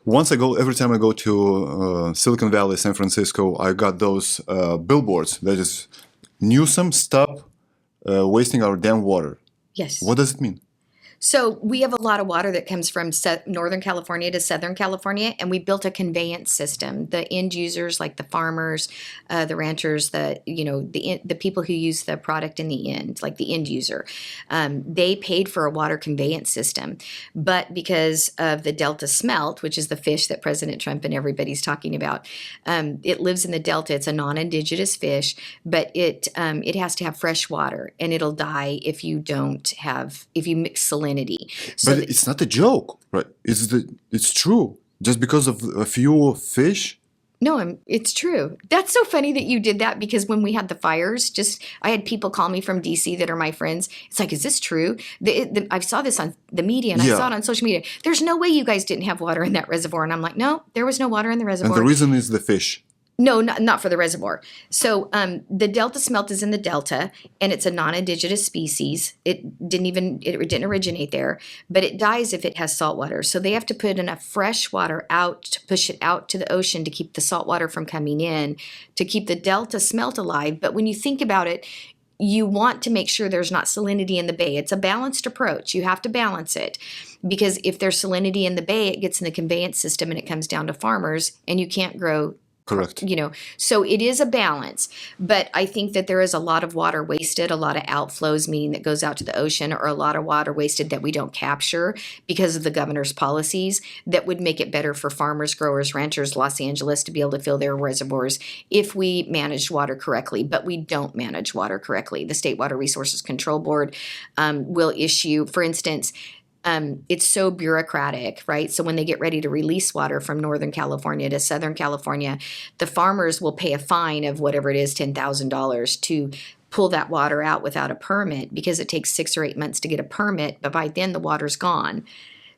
Every time I go to Silicon Valley, San Francisco, I got those billboards that is, Newsom, stop wasting our damn water. Yes. What does it mean? So we have a lot of water that comes from Northern California to Southern California, and we built a conveyance system. The end users, like the farmers, the ranchers, the people who use the product in the end, like the end user, they paid for a water conveyance system. But because of the Delta smelt, which is the fish that President Trump and everybody's talking about, it lives in the Delta. It's a non-indigenous fish, but it has to have fresh water, and it'll die if you mix salinity. So but it's not a joke, right? It's true. Just because of a few fish? No, it's true. That's so funny that you did that, because when we had the fires, I had people call me from DC that are my friends. It's like, is this true? I saw this on the media, and I saw it on social media. There's no way you guys didn't have water in that reservoir. And I'm like, no, there was no water in the reservoir. And the reason is the fish. No, not for the reservoir. So the Delta smelt is in the Delta, and it's a non-indigenous species. It didn't originate there, but it dies if it has salt water. So they have to put enough fresh water out to push it out to the ocean to keep the salt water from coming in, to keep the Delta smelt alive. But when you think about it, you want to make sure there's not salinity in the bay. It's a balanced approach. You have to balance it, because if there's salinity in the bay, it gets in the conveyance system and it comes down to farmers, and you can't grow. Correct. So it is a balance, but I think that there is a lot of water wasted, a lot of outflows, meaning that goes out to the ocean, or a lot of water wasted that we don't capture because of the governor's policies, that would make it better for farmers, growers, ranchers, Los Angeles to be able to fill their reservoirs if we managed water correctly. But we don't manage water correctly. The State Water Resources Control Board will issue, for instance, it's so bureaucratic, right? So when they get ready to release water from Northern California to Southern California, the farmers will pay a fine of whatever it is, $10,000, to pull that water out without a permit, because it takes 6 or 8 months to get a permit, but by then the water's gone.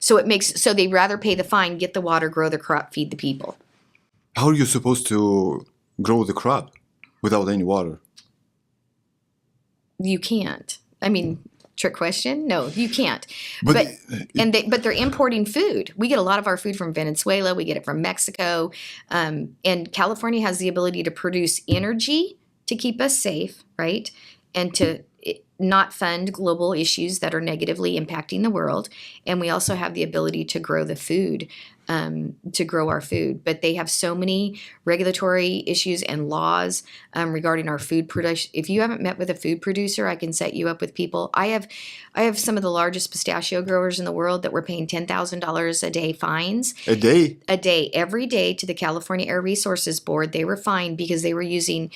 So they'd rather pay the fine, get the water, grow the crop, feed the people. How are you supposed to grow the crop without any water? You can't. I mean, trick question? No, you can't. But they're importing food. We get a lot of our food from Venezuela. We get it from Mexico. And California has the ability to produce energy to keep us safe, right? And to not fund global issues that are negatively impacting the world. And we also have the ability to grow the food, to grow our food. But they have so many regulatory issues and laws regarding our food production. If you haven't met with a food producer, I can set you up with people. I have some of the largest pistachio growers in the world that were paying $10,000 a day fines. A day? A day, every day, to the California Air Resources Board. They were fined because they were using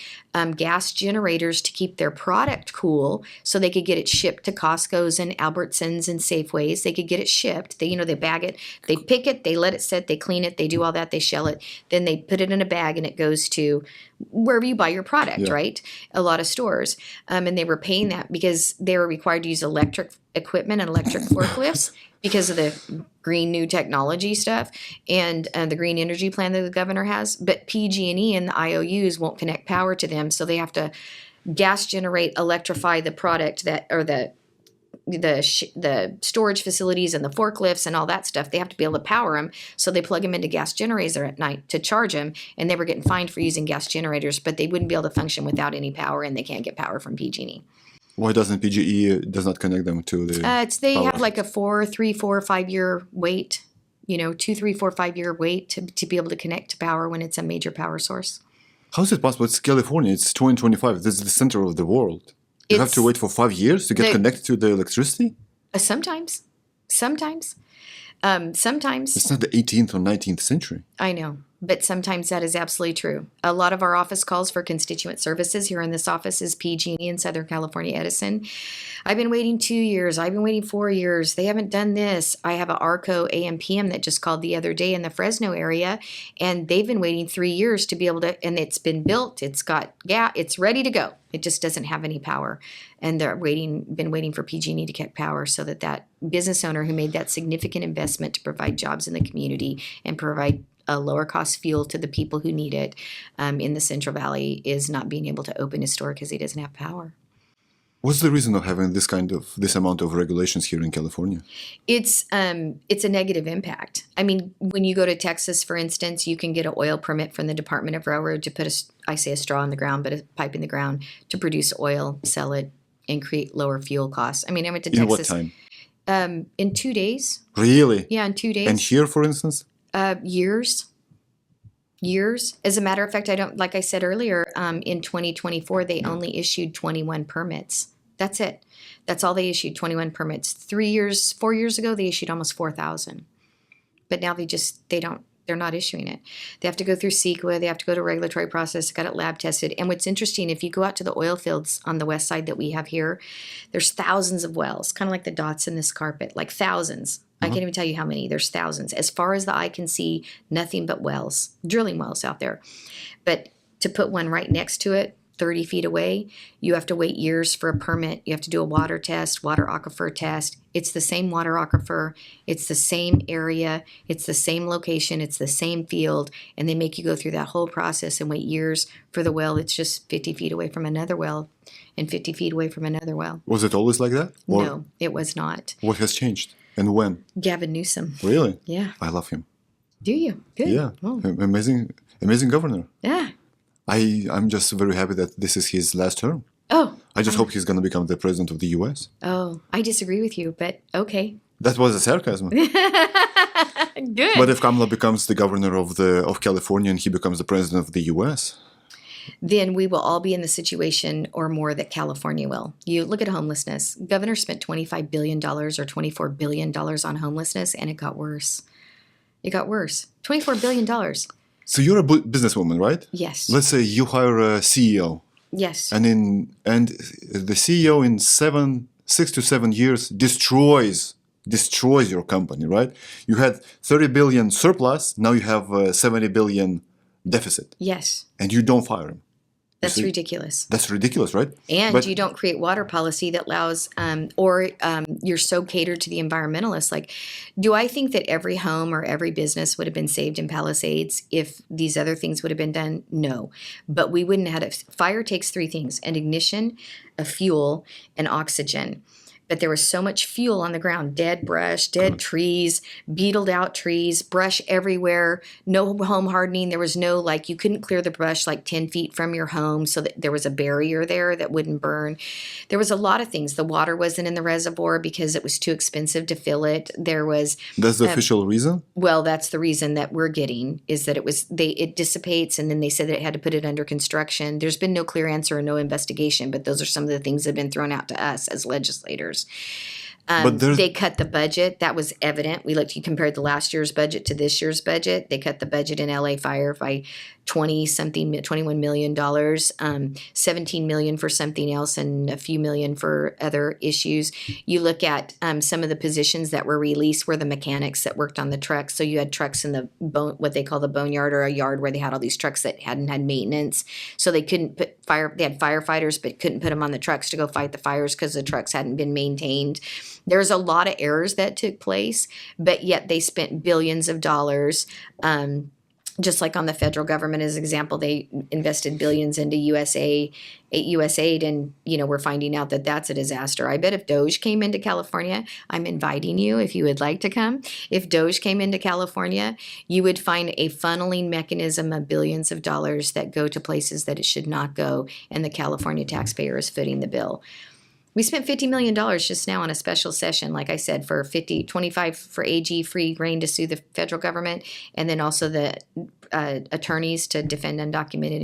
gas generators to keep their product cool, so they could get it shipped to Costco's and Albertsons and Safeways. They could get it shipped. They bag it, they pick it, they let it sit, they clean it, they do all that, they shell it, then they put it in a bag and it goes to wherever you buy your product, right? A lot of stores. And they were paying that because they were required to use electric equipment and electric forklifts because of the green new technology stuff and the green energy plan that the governor has. But PG&E and the IOUs won't connect power to them, so they have to gas generate, electrify the product the storage facilities and the forklifts and all that stuff. They have to be able to power them, so they plug them into gas generators at night to charge them, and they were getting fined for using gas generators, but they wouldn't be able to function without any power, and they can't get power from PG&E. Why doesn't PG&E does not connect them to the they power? have like a 3, 4, 5 year wait, 2, 3, 4, 5 year wait to be able to connect to power when it's a major power source. How is it possible? It's California. It's 2025. This is the center of the world. You have to wait for 5 years to get connected to the electricity? Sometimes. It's not the 18th or 19th century. I know, but sometimes that is absolutely true. A lot of our office calls for constituent services here in this office is PG&E in Southern California, Edison. I've been waiting 2 years. I've been waiting 4 years. They haven't done this. I have an ARCO AMPM that just called the other day in the Fresno area, and they've been waiting 3 years to be able to, and it's been built. It's got gas. It's ready to go. It just doesn't have any power. And they're been waiting for PG&E to get power so that business owner who made that significant investment to provide jobs in the community and provide a lower cost fuel to the people who need it in the Central Valley is not being able to open his store because he doesn't have power. What's the reason of having this amount of regulations here in California? It's a negative impact. I mean, when you go to Texas, for instance, you can get an oil permit from the Department of Railroad to put a straw in the ground, but a pipe in the ground to produce oil, sell it, and create lower fuel costs. I mean, I went to In Texas. what time? In 2 days. Really? Yeah, in 2 days. And here, for instance? Years. As a matter of fact, like I said earlier, in 2024, they only issued 21 permits. That's it. That's all they issued, 21 permits. 4 years ago, they issued almost 4,000. But now they're not issuing it. They have to go through CEQA. They have to go to a regulatory process, got it lab tested. And what's interesting, if you go out to the oil fields on the west side that we have here, there's thousands of wells, kind of like the dots in this carpet, like thousands. I can't even tell you how many. There's thousands. As far as the eye can see, nothing but wells, drilling wells out there. But to put one right next to it, 30 feet away, you have to wait years for a permit. You have to do a water test, water aquifer test. It's the same water aquifer. It's the same area. It's the same location. It's the same field. And they make you go through that whole process and wait years for the well. It's just 50 feet away from another well and 50 feet away from another well. Was it always like that? Or No, it was not. what has changed? And when? Gavin Newsom. Really? Yeah. I love him. Do you? Good. Yeah. Oh. Amazing governor. Yeah. I'm just very happy that this is his last term. Oh. I just hope he's going to become the president of the U.S. Oh, I disagree with you, but okay. That was a sarcasm. Good. But if Kamala becomes the governor of California and he becomes the president of the U.S., then we will all be in the situation or more that California will. You look at homelessness. Governor spent $25 billion or $24 billion on homelessness, and it got worse. It got worse. $24 billion. so you're a businesswoman, right? Yes. Let's say you hire a CEO, Yes. and the CEO in 6 to 7 years destroys your company, right? You had 30 billion surplus, now you have 70 billion deficit, Yes. and you don't fire him. That's see? ridiculous. That's ridiculous, right? And But- you don't create water policy that allows, you're so catered to the environmentalists. Like, do I think that every home or every business would have been saved in Palisades if these other things would have been done? No. But we wouldn't have had it. Fire takes 3 things: an ignition, a fuel, and oxygen. But there was so much fuel on the ground, dead brush, dead trees, beetled out trees, brush everywhere, no home hardening. There was no, like, you couldn't clear the brush like 10 feet from your home so that there was a barrier there that wouldn't burn. There was a lot of things. The water wasn't in the reservoir because it was too expensive to fill it. There was, That's the official reason? well, that's the reason that we're getting, is that it dissipates, and then they said that it had to put it under construction. There's been no clear answer or no investigation, but those are some of the things that have been thrown out to us as legislators. But there's- They cut the budget. That was evident. You compared the last year's budget to this year's budget. They cut the budget in LA Fire by $21 million, $17 million for something else, and a few million for other issues. You look at some of the positions that were released were the mechanics that worked on the trucks. So you had trucks in the what they call the boneyard, or a yard where they had all these trucks that hadn't had maintenance. So they couldn't they had firefighters, but couldn't put them on the trucks to go fight the fires because the trucks hadn't been maintained. There's a lot of errors that took place, but yet they spent billions of dollars. Just like on the federal government, as an example, they invested billions into USAID, and we're finding out that that's a disaster. I bet if Doge came into California, I'm inviting you if you would like to come. If Doge came into California, you would find a funneling mechanism of billions of dollars that go to places that it should not go, and the California taxpayer is footing the bill. We spent $50 million just now on a special session, like I said, for 25 for AG free reign to sue the federal government, and then also the attorneys to defend undocumented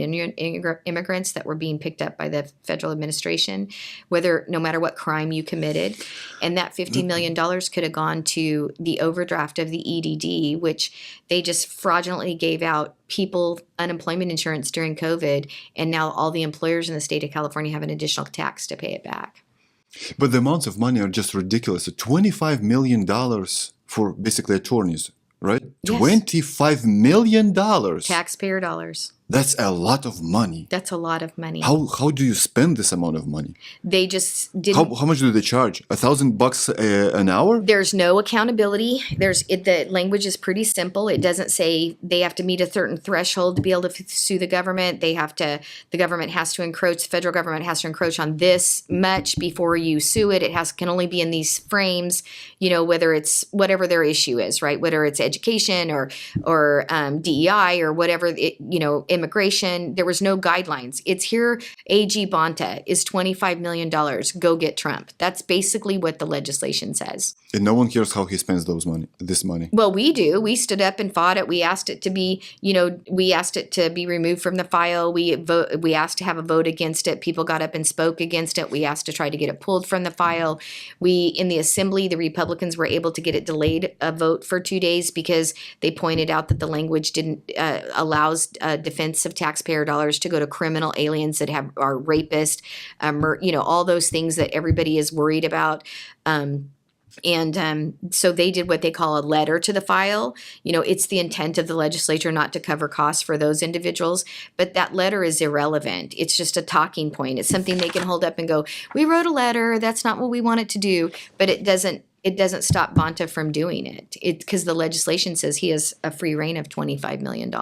immigrants that were being picked up by the federal administration, no matter what crime you committed. And that $50 million could have gone to the overdraft of the EDD, which they just fraudulently gave out people unemployment insurance during COVID, and now all the employers in the state of California have an additional tax to pay it back. But the amounts of money are just ridiculous. $25 million for basically attorneys, right? Yes. $25 million. Taxpayer dollars. That's a lot of money. That's a lot of money. How do you spend this amount of money? They just didn't. How much do they charge? $1,000 an hour? There's no accountability. The language is pretty simple. It doesn't say they have to meet a certain threshold to be able to sue the government. The government has to encroach, the federal government has to encroach on this much before you sue it. Can only be in these frames, whether it's whatever their issue is, right? Whether it's education or DEI or whatever, immigration. There was no guidelines. It's here. AG Bonta is $25 million. Go get Trump. That's basically what the legislation says. And no one cares how he spends this money. Well, we do. We stood up and fought it. We asked it to be, removed from the file. We asked to have a vote against it. People got up and spoke against it. We asked to try to get it pulled from the file. In the assembly, the Republicans were able to get it delayed a vote for 2 days because they pointed out that the language didn't allows defense of taxpayer dollars to go to criminal aliens that are rapists, all those things that everybody is worried about. So they did what they call a letter to the file. It's the intent of the legislature not to cover costs for those individuals, but that letter is irrelevant. It's just a talking point. It's something they can hold up and go, we wrote a letter. That's not what we wanted to do, but it doesn't stop Bonta from doing it. Because the legislation says he has a free reign of $25 million.